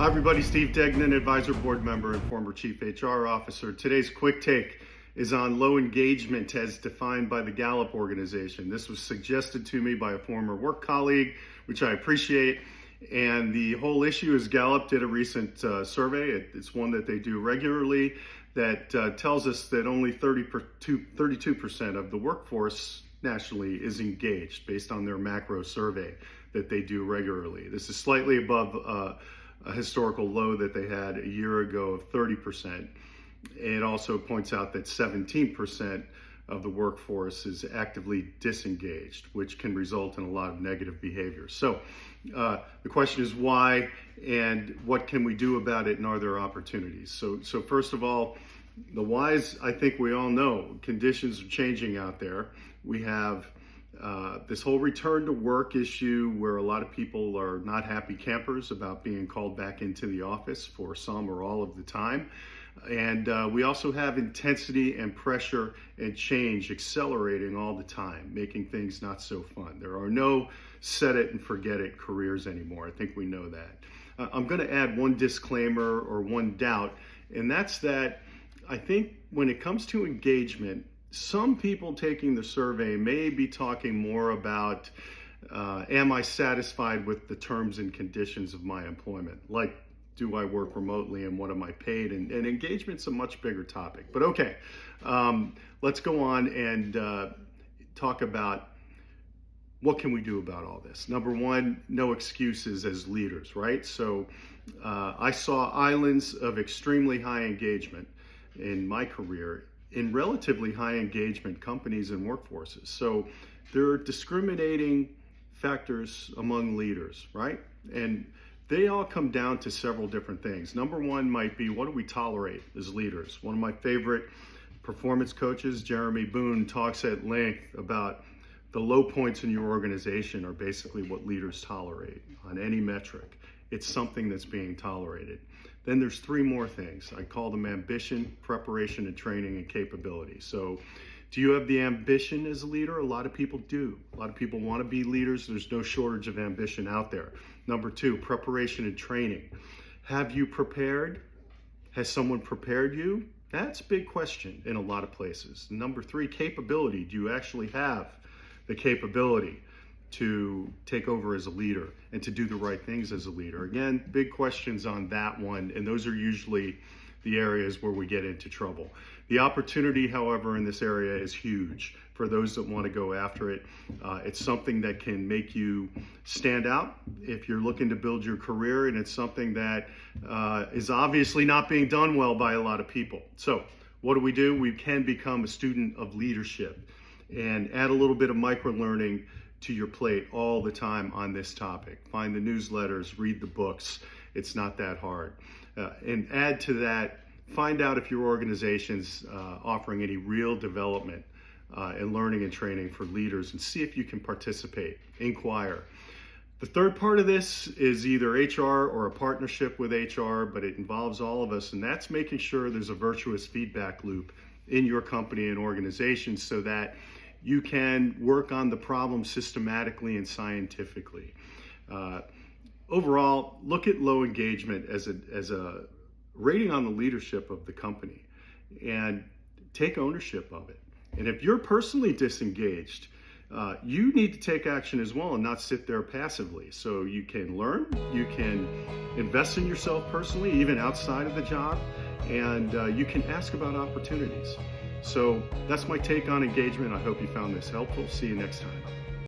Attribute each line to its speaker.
Speaker 1: Hi everybody, Steve Degnan, advisor board member and former chief HR officer. Today's quick take is on low engagement as defined by the Gallup organization. This was suggested to me by a former work colleague, which I appreciate. And the whole issue is Gallup did a recent survey. It's one that they do regularly that tells us that only 32% of the workforce nationally is engaged based on their macro survey that they do regularly. This is slightly above a historical low that they had a year ago of 30%. It also points out that 17% of the workforce is actively disengaged, which can result in a lot of negative behavior. So the question is why and what can we do about it, and are there opportunities? So first of all, the whys, I think we all know. Conditions are changing out there. We have this whole return to work issue where a lot of people are not happy campers about being called back into the office for some or all of the time. And we also have intensity and pressure and change accelerating all the time, making things not so fun. There are no set it and forget it careers anymore. I think we know that. I'm going to add one disclaimer or one doubt, and that's that I think when it comes to engagement, some people taking the survey may be talking more about am I satisfied with the terms and conditions of my employment? Like, do I work remotely and what am I paid? And engagement's a much bigger topic. But okay, let's go on and talk about what can we do about all this. Number one, no excuses as leaders, right? So I saw islands of extremely high engagement in my career in relatively high engagement companies and workforces. So there are discriminating factors among leaders, right? And they all come down to several different things. Number one might be, what do we tolerate as leaders? One of my favorite performance coaches, Jeremy Boone, talks at length about the low points in your organization are basically what leaders tolerate on any metric. It's something that's being tolerated. Then there's three more things. I call them ambition, preparation, and training and capability. So do you have the ambition as a leader? A lot of people do. A lot of people want to be leaders. There's no shortage of ambition out there. Number two, preparation and training. Have you prepared? Has someone prepared you? That's a big question in a lot of places. Number three, capability. Do you actually have the capability to take over as a leader and to do the right things as a leader? Again, big questions on that one, and those are usually the areas where we get into trouble. The opportunity, however, in this area is huge for those that want to go after it. It's something that can make you stand out if you're looking to build your career, and it's something that is obviously not being done well by a lot of people. So what do? We can become a student of leadership and add a little bit of micro-learning to your plate all the time on this topic. Find the newsletters, read the books. It's not that hard. And add to that, find out if your organization's offering any real development and learning and training for leaders, and see if you can participate. Inquire. The third part of this is either HR or a partnership with HR, but it involves all of us, and that's making sure there's a virtuous feedback loop in your company and organization so that you can work on the problem systematically and scientifically. Overall, look at low engagement as a rating on the leadership of the company and take ownership of it. And if you're personally disengaged, you need to take action as well and not sit there passively. So you can learn, you can invest in yourself personally, even outside of the job, and you can ask about opportunities. So that's my take on engagement. I hope you found this helpful. See you next time.